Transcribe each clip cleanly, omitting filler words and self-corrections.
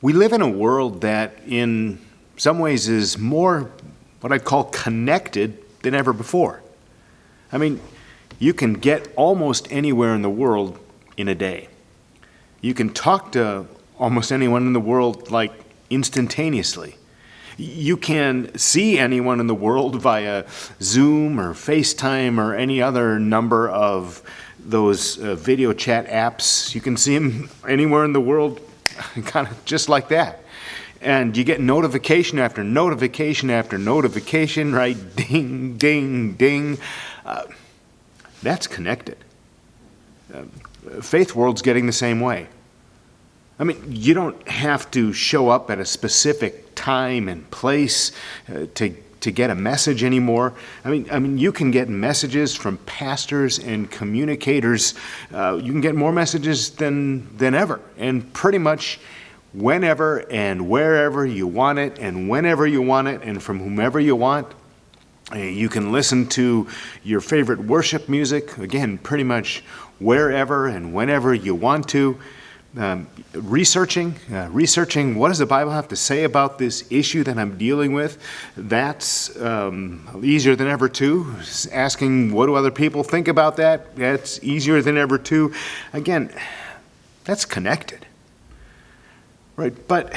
We live in a world that in some ways is more what I'd call connected than ever before. I mean, you can get almost anywhere in the world in a day. You can talk to almost anyone in the world like instantaneously. You can see anyone in the world via Zoom or FaceTime or any other number of those video chat apps. You can see them anywhere in the world kind of just like that. And you get notification after notification after notification, right? Ding, ding, ding. That's connected. Faith world's getting the same way. I mean, you don't have to show up at a specific time and place to get a message anymore. I mean, you can get messages from pastors and communicators. You can get more messages than ever, and pretty much whenever and wherever you want it, and whenever you want it, and from whomever you want. You can listen to your favorite worship music, again, pretty much wherever and whenever you want to. Researching what does the Bible have to say about this issue that I'm dealing with. That's easier than ever too. Asking what do other people think about that. That's easier than ever too. Again, that's connected, right? But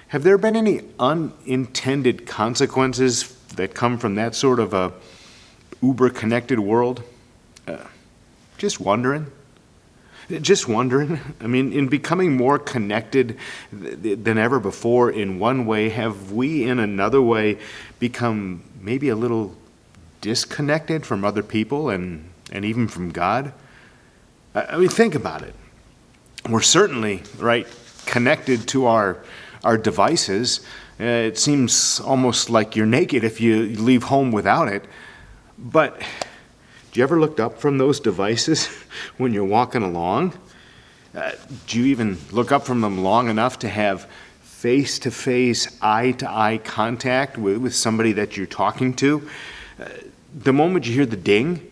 have there been any unintended consequences that come from that sort of a uber connected world? Just wondering. I mean, in becoming more connected than ever before in one way, have we in another way become maybe a little disconnected from other people and even from God? I mean, think about it. We're certainly, right, connected to our devices. It seems almost like you're naked if you leave home without it. But do you ever look up from those devices when you're walking along? Do you even look up from them long enough to have face-to-face, eye-to-eye contact with somebody that you're talking to? The moment you hear the ding,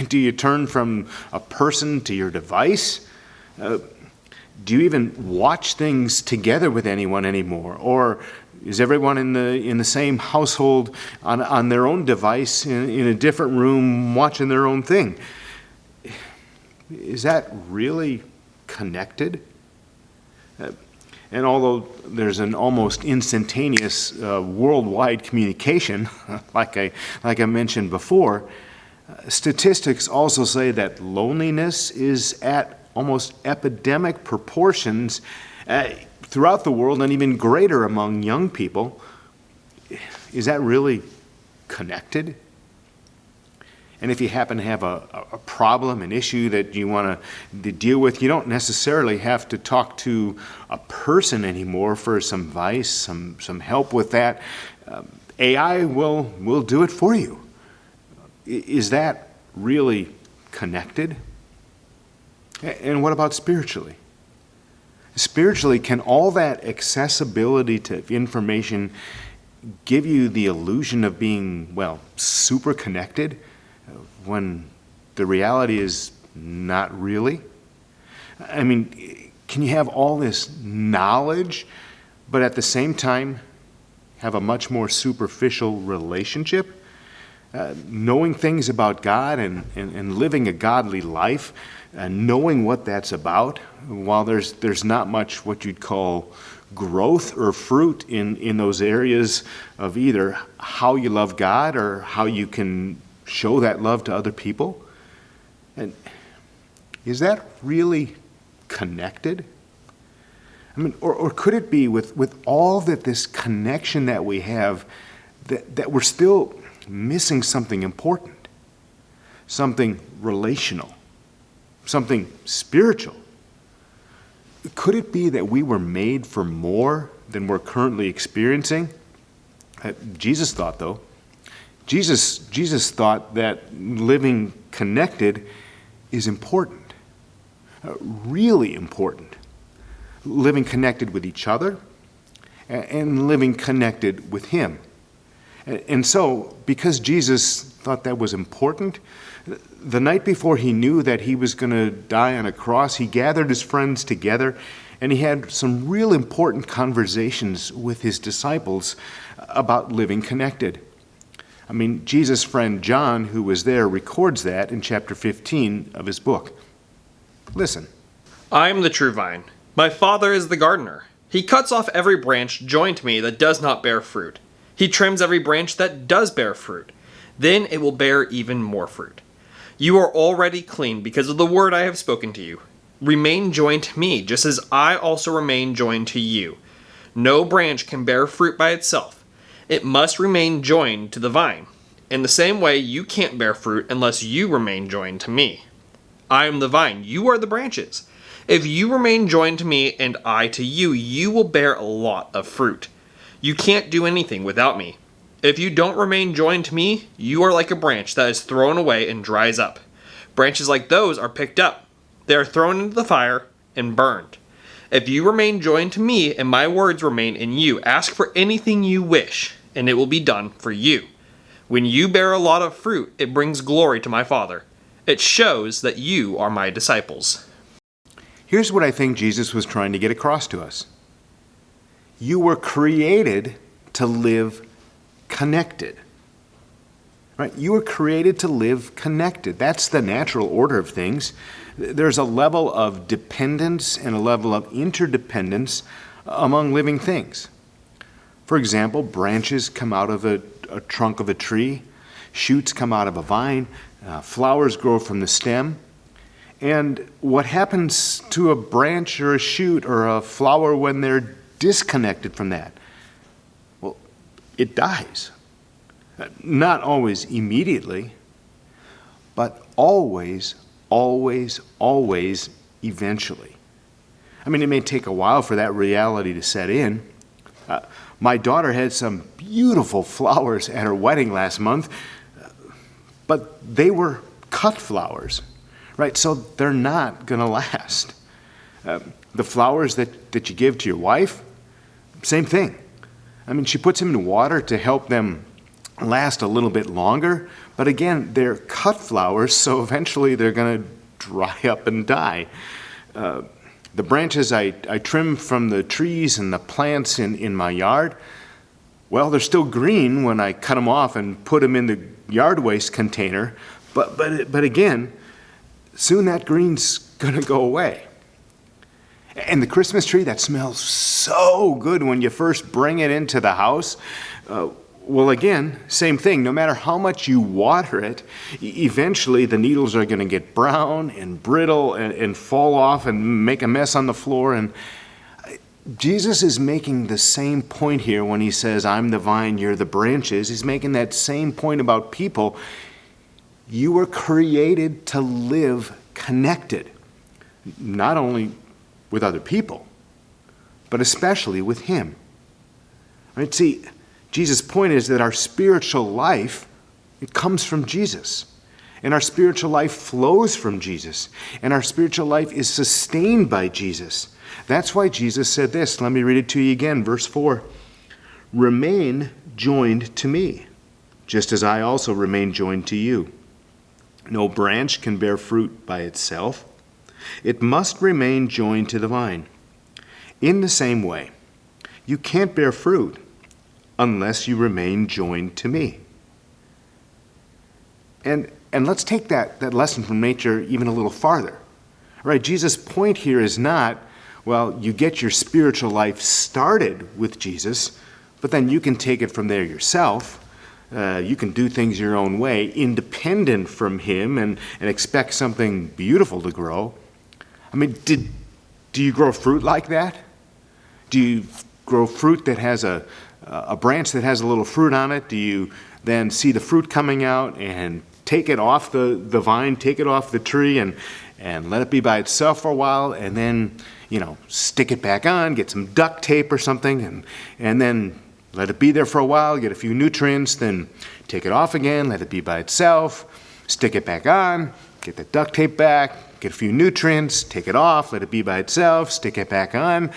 do you turn from a person to your device? Do you even watch things together with anyone anymore? Or is everyone in the same household on their own device in a different room watching their own thing? Is that really connected? And although there's an almost instantaneous worldwide communication, like I mentioned before, statistics also say that loneliness is at almost epidemic proportions throughout the world, and even greater among young people. Is that really connected? And if you happen to have a problem, an issue that you want to deal with, you don't necessarily have to talk to a person anymore for some advice, some help with that. AI will do it for you. Is that really connected? And what about spiritually? Spiritually, can all that accessibility to information give you the illusion of being, well, super connected when the reality is not really? I mean, can you have all this knowledge, but at the same time have a much more superficial relationship? Knowing things about God and living a godly life, knowing what that's about, while there's not much what you'd call growth or fruit in those areas of either how you love God or how you can show that love to other people. And is that really connected? I mean, or could it be with all that this connection that we have, that we're still missing something important, something relational, something spiritual? Could it be that we were made for more than we're currently experiencing? Jesus thought, though. Jesus thought that living connected is important, really important. Living connected with each other and living connected with Him. And so, because Jesus thought that was important, the night before he knew that he was going to die on a cross, he gathered his friends together And he had some real important conversations with his disciples about living connected. I mean, Jesus' friend John, who was there, records that in chapter 15 of his book. Listen. I am the true vine. My Father is the gardener. He cuts off every branch joined to me that does not bear fruit. He trims every branch that does bear fruit. Then it will bear even more fruit. You are already clean because of the word I have spoken to you. Remain joined to me, just as I also remain joined to you. No branch can bear fruit by itself. It must remain joined to the vine. In the same way, you can't bear fruit unless you remain joined to me. I am the vine, you are the branches. If you remain joined to me and I to you, you will bear a lot of fruit. You can't do anything without me. If you don't remain joined to me, you are like a branch that is thrown away and dries up. Branches like those are picked up. They are thrown into the fire and burned. If you remain joined to me and my words remain in you, ask for anything you wish, and it will be done for you. When you bear a lot of fruit, it brings glory to my Father. It shows that you are my disciples. Here's what I think Jesus was trying to get across to us. You were created to live connected. Right? You were created to live connected. That's the natural order of things. There's a level of dependence and a level of interdependence among living things. For example, branches come out of a trunk of a tree, shoots come out of a vine, flowers grow from the stem. And what happens to a branch or a shoot or a flower when they're disconnected from that? Well, it dies. Not always immediately, but always, always, always eventually. I mean, it may take a while for that reality to set in. My daughter had some beautiful flowers at her wedding last month, but they were cut flowers, right? So they're not going to last. The flowers that you give to your wife, same thing. I mean, she puts them in water to help them last a little bit longer, but again, they're cut flowers, so eventually they're going to dry up and die. The branches I trim from the trees and the plants in my yard, well, they're still green when I cut them off and put them in the yard waste container, but again, soon that green's going to go away. And the Christmas tree that smells so good when you first bring it into the house, well, again, same thing. No matter how much you water it, eventually the needles are going to get brown and brittle and fall off and make a mess on the floor. And Jesus is making the same point here when he says, I'm the vine, you're the branches. He's making that same point about people. You were created to live connected, not only with other people, but especially with him. Right? See, Jesus' point is that our spiritual life, it comes from Jesus. And our spiritual life flows from Jesus. And our spiritual life is sustained by Jesus. That's why Jesus said this. Let me read it to you again, verse 4. Remain joined to me, just as I also remain joined to you. No branch can bear fruit by itself. It must remain joined to the vine. In the same way, you can't bear fruit unless you remain joined to me. And let's take that lesson from nature even a little farther. All right, Jesus' point here is not, well, you get your spiritual life started with Jesus, but then you can take it from there yourself. You can do things your own way, independent from him, and expect something beautiful to grow. I mean, do you grow fruit like that? Do you grow fruit that has a branch that has a little fruit on it? Do you then see the fruit coming out and take it off the vine, take it off the tree, and let it be by itself for a while, and then, stick it back on, get some duct tape or something, and then let it be there for a while, get a few nutrients, then take it off again, let it be by itself, stick it back on, get the duct tape back, get a few nutrients, take it off, let it be by itself, stick it back on.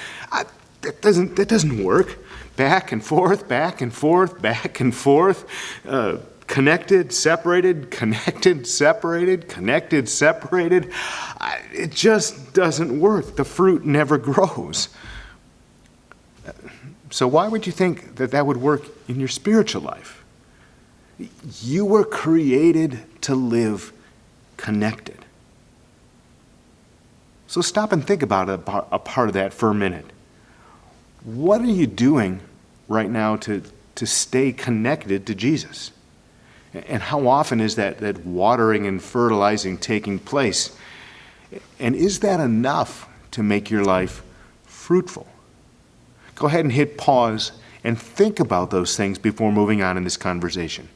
That doesn't work. Back and forth, back and forth, back and forth. connected, separated, connected, separated, connected, separated. It just doesn't work. The fruit never grows. So why would you think that that would work in your spiritual life? You were created to live connected. So stop and think about a part of that for a minute. What are you doing right now to stay connected to Jesus? And how often is that watering and fertilizing taking place? And is that enough to make your life fruitful? Go ahead and hit pause and think about those things before moving on in this conversation.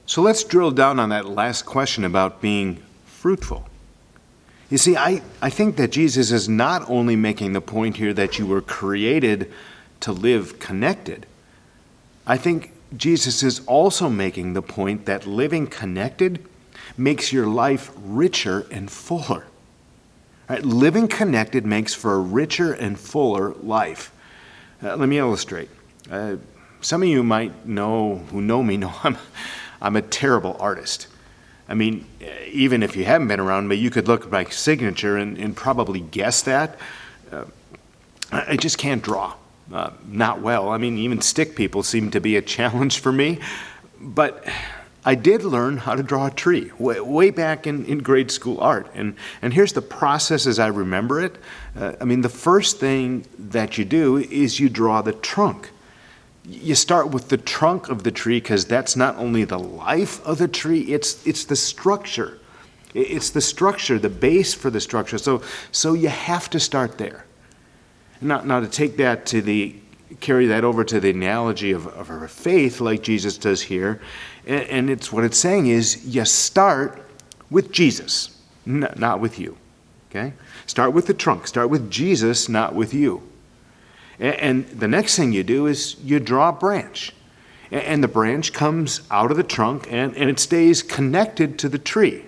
So let's drill down on that last question about being fruitful. You see, I think that Jesus is not only making the point here that you were created to live connected. I think Jesus is also making the point that living connected makes your life richer and fuller. Right? Living connected makes for a richer and fuller life. Let me illustrate. Some of you might know, who know me, know I'm a terrible artist. I mean, even if you haven't been around me, you could look at my signature and probably guess that. I just can't draw. Not well. I mean, even stick people seem to be a challenge for me. But I did learn how to draw a tree way back in grade school art. And here's the process as I remember it. The first thing that you do is you draw the trunk. You start with the trunk of the tree because that's not only the life of the tree, it's the structure. It's the structure, the base for the structure. So you have to start there. Now to take that carry that over to the analogy of our faith like Jesus does here, and it's what it's saying is you start with Jesus, not with you. Okay? Start with the trunk. Start with Jesus, not with you. And the next thing you do is you draw a branch. And the branch comes out of the trunk and it stays connected to the tree.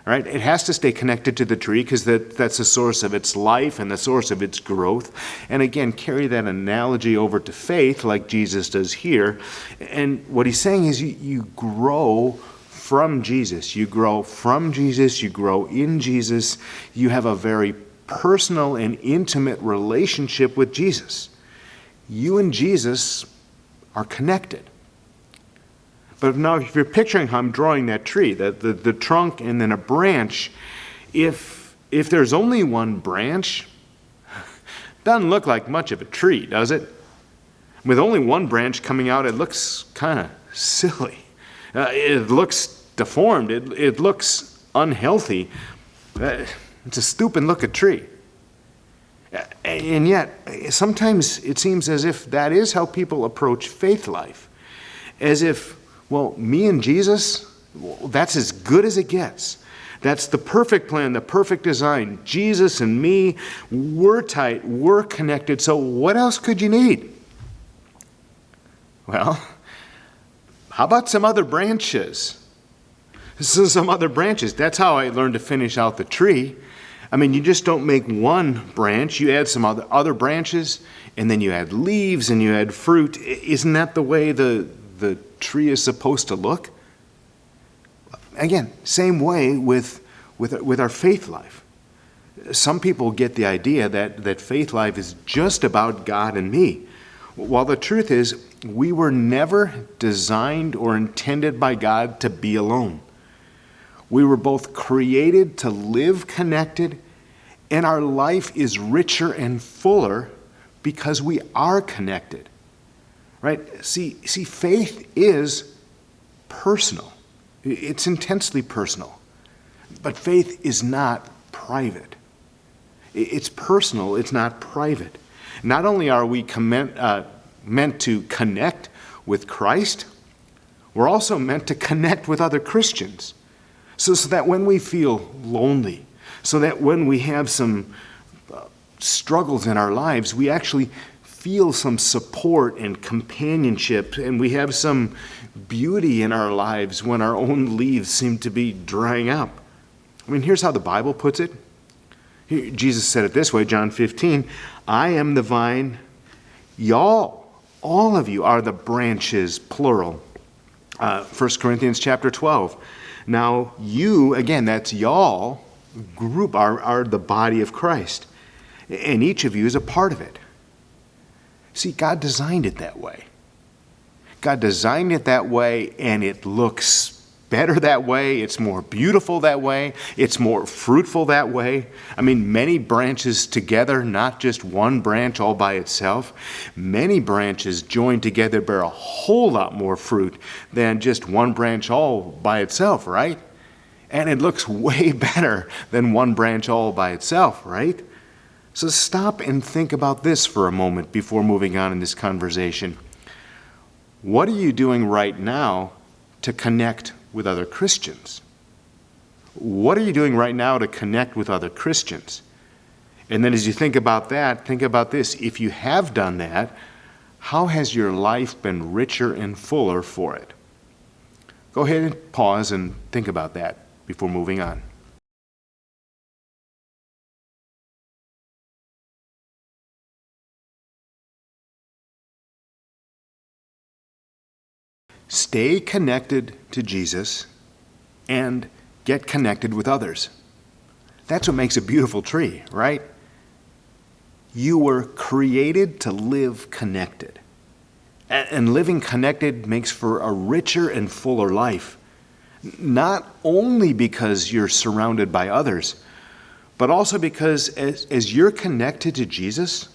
Right? It has to stay connected to the tree because that's the source of its life and the source of its growth. And again, carry that analogy over to faith like Jesus does here. And what he's saying is you grow from Jesus. You grow from Jesus. You grow in Jesus. You have a very personal and intimate relationship with Jesus. You and Jesus are connected. But now if you're picturing how I'm drawing that tree, the trunk and then a branch, if there's only one branch, doesn't look like much of a tree, does it? With only one branch coming out, it looks kind of silly. It looks deformed. It looks unhealthy. It's a stupid looking tree. And yet, sometimes it seems as if that is how people approach faith life. As if, well, me and Jesus, that's as good as it gets. That's the perfect plan, the perfect design. Jesus and me, we're tight, we're connected, so what else could you need? Well, how about some other branches? Some other branches. That's how I learned to finish out the tree. I mean, you just don't make one branch. You add some other branches, and then you add leaves and you add fruit. Isn't that the way the tree is supposed to look? Again, same way with our faith life. Some people get the idea that faith life is just about God and me. While the truth is, we were never designed or intended by God to be alone. We were both created to live connected, and our life is richer and fuller because we are connected. Right? See, faith is personal. It's intensely personal. But faith is not private. It's personal, it's not private. Not only are we meant to connect with Christ, we're also meant to connect with other Christians. So that when we feel lonely, so that when we have some struggles in our lives, we actually feel some support and companionship, and we have some beauty in our lives when our own leaves seem to be drying up. I mean, here's how the Bible puts it. Jesus said it this way, John 15, I am the vine, y'all, all of you are the branches, plural. 1 Corinthians chapter 12. Now you, again, that's y'all, group, are the body of Christ. And each of you is a part of it. See, God designed it that way. God designed it that way, and it looks better that way. It's more beautiful that way. It's more fruitful that way. I mean, many branches together, not just one branch all by itself. Many branches joined together bear a whole lot more fruit than just one branch all by itself, right? And it looks way better than one branch all by itself, right? So stop and think about this for a moment before moving on in this conversation. What are you doing right now to connect with other Christians? What are you doing right now to connect with other Christians? And then as you think about that, think about this. If you have done that, how has your life been richer and fuller for it? Go ahead and pause and think about that before moving on. Stay connected to Jesus and get connected with others. That's what makes a beautiful tree, right? You were created to live connected. And living connected makes for a richer and fuller life. Not only because you're surrounded by others, but also because as you're connected to Jesus,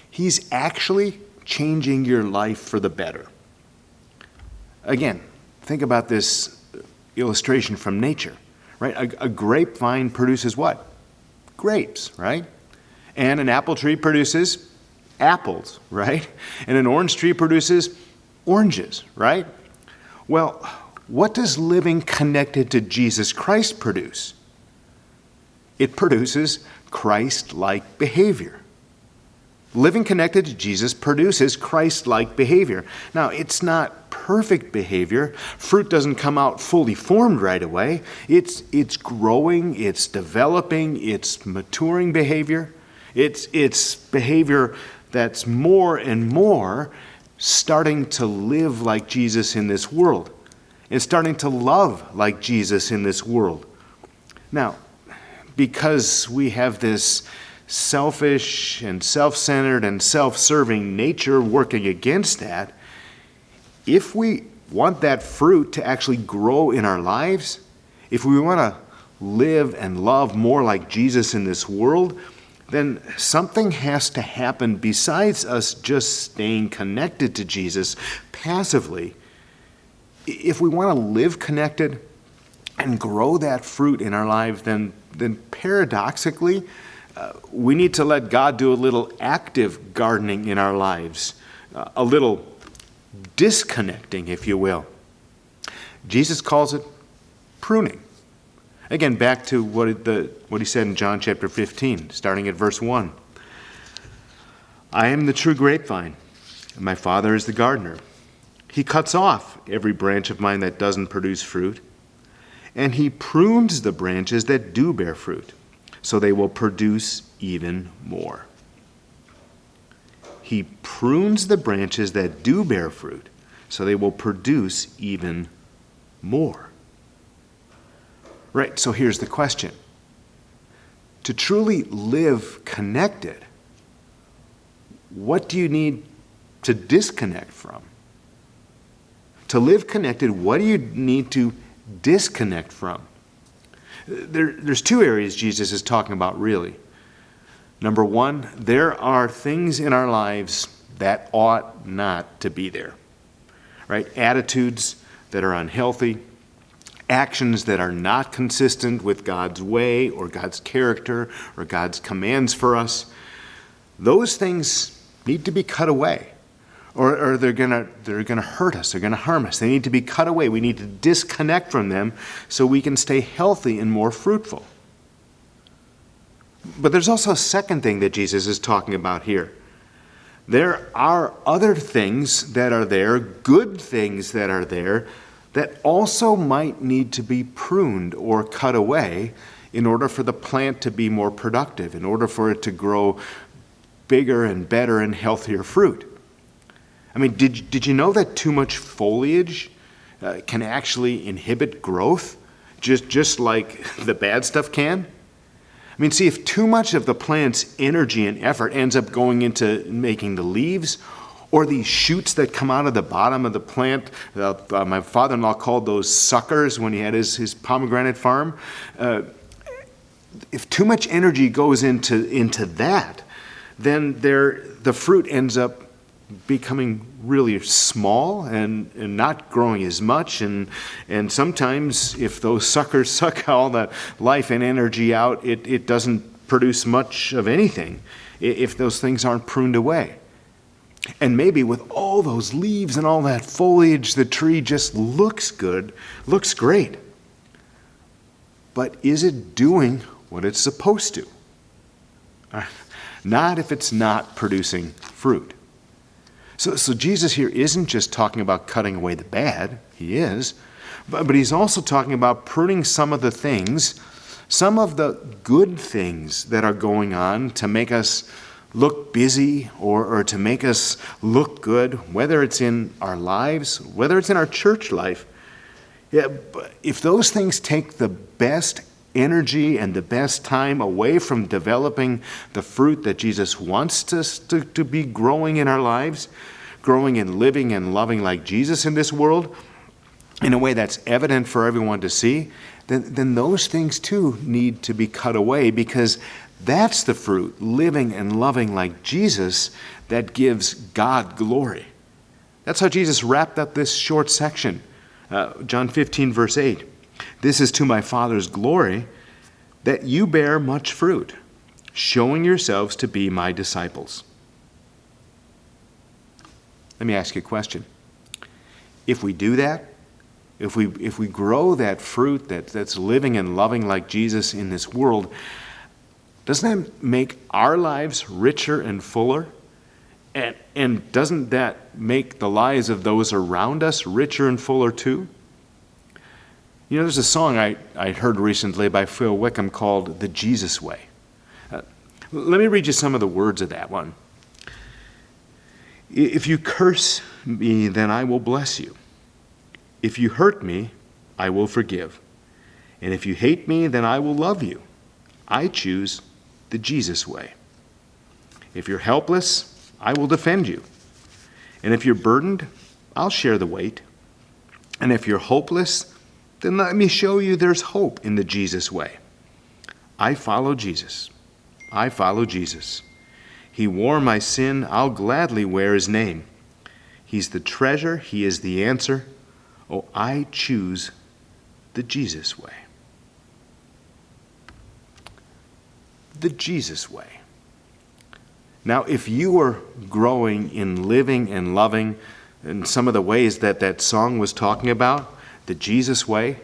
He's actually changing your life for the better. Again, think about this illustration from nature, right? A grapevine produces what? Grapes, right? And an apple tree produces apples, right? And an orange tree produces oranges, right? Well, what does living connected to Jesus Christ produce? It produces Christ-like behavior. Living connected to Jesus produces Christ-like behavior. Now, it's not perfect behavior. Fruit doesn't come out fully formed right away. It's growing, it's developing, it's maturing behavior. It's behavior that's more and more starting to live like Jesus in this world and starting to love like Jesus in this world. Now, because we have this selfish and self-centered and self-serving nature working against that, if we want that fruit to actually grow in our lives, if we want to live and love more like Jesus in this world, then something has to happen besides us just staying connected to Jesus passively. If we want to live connected and grow that fruit in our lives, then paradoxically, we need to let God do a little active gardening in our lives, a little disconnecting, if you will. Jesus calls it pruning. Again, back to what he said in John chapter 15, starting at verse 1. I am the true grapevine, and my Father is the gardener. He cuts off every branch of mine that doesn't produce fruit, and he prunes the branches that do bear fruit, so they will produce even more. He prunes the branches that do bear fruit, so they will produce even more. Right, so here's the question. To truly live connected, what do you need to disconnect from? To live connected, what do you need to disconnect from? There's two areas Jesus is talking about, really. Number one, there are things in our lives that ought not to be there, right? Attitudes that are unhealthy, actions that are not consistent with God's way or God's character or God's commands for us. Those things need to be cut away, or they're gonna hurt us. They're gonna harm us. They need to be cut away. We need to disconnect from them so we can stay healthy and more fruitful. But there's also a second thing that Jesus is talking about here. There are other things that are there, good things that are there, that also might need to be pruned or cut away in order for the plant to be more productive, in order for it to grow bigger and better and healthier fruit. I mean, did you know that too much foliage can actually inhibit growth, just like the bad stuff can? I mean, see, if too much of the plant's energy and effort ends up going into making the leaves, or these shoots that come out of the bottom of the plant, my father-in-law called those suckers when he had his pomegranate farm. If too much energy goes into that, then the fruit ends up becoming really small and not growing as much. And sometimes if those suckers suck all the life and energy out, it doesn't produce much of anything if those things aren't pruned away. And maybe with all those leaves and all that foliage, the tree just looks good, looks great. But is it doing what it's supposed to? Not if it's not producing fruit. So Jesus here isn't just talking about cutting away the bad. He is. But he's also talking about pruning some of the things, some of the good things that are going on to make us look busy or to make us look good, whether it's in our lives, whether it's in our church life. Yeah, but if those things take the best energy and the best time away from developing the fruit that Jesus wants us to be growing in our lives, growing and living and loving like Jesus in this world, in a way that's evident for everyone to see, then those things too need to be cut away, because that's the fruit, living and loving like Jesus, that gives God glory. That's how Jesus wrapped up this short section. John 15, verse 8. This is to my Father's glory, that you bear much fruit, showing yourselves to be my disciples. Let me ask you a question. If we do that, if we grow that fruit that's living and loving like Jesus in this world, doesn't that make our lives richer and fuller? And doesn't that make the lives of those around us richer and fuller too? You know, there's a song I heard recently by Phil Wickham called The Jesus Way. Let me read you some of the words of that one. If you curse me, then I will bless you. If you hurt me, I will forgive. And if you hate me, then I will love you. I choose the Jesus way. If you're helpless, I will defend you. And if you're burdened, I'll share the weight. And if you're hopeless, then let me show you there's hope in the Jesus way. I follow Jesus. I follow Jesus. He wore my sin. I'll gladly wear his name. He's the treasure. He is the answer. Oh, I choose the Jesus way. The Jesus way. Now, if you were growing in living and loving in some of the ways that song was talking about, the Jesus way,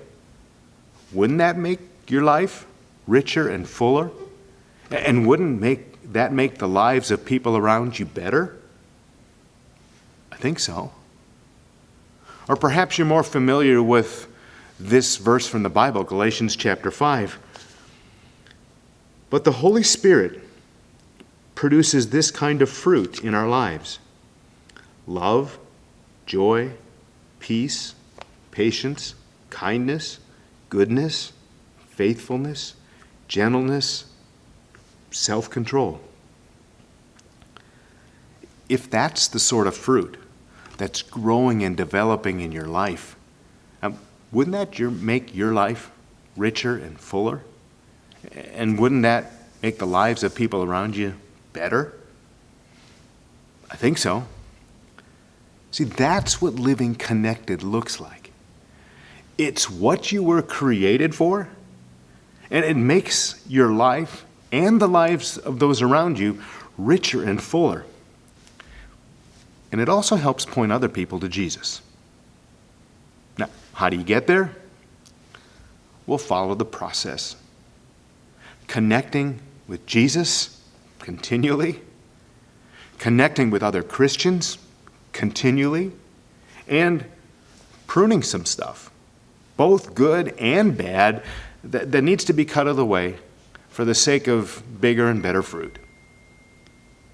wouldn't that make your life richer and fuller? And wouldn't that make the lives of people around you better? I think so. Or perhaps you're more familiar with this verse from the Bible, Galatians chapter 5. But the Holy Spirit produces this kind of fruit in our lives: love, joy, peace, patience, kindness, goodness, faithfulness, gentleness, self-control. If that's the sort of fruit that's growing and developing in your life, wouldn't that make your life richer and fuller? And wouldn't that make the lives of people around you better? I think so. See, that's what living connected looks like. It's what you were created for, and it makes your life and the lives of those around you richer and fuller. And it also helps point other people to Jesus. Now, how do you get there? We'll follow the process. Connecting with Jesus continually, connecting with other Christians continually, and pruning some stuff, both good and bad, that needs to be cut out of the way for the sake of bigger and better fruit.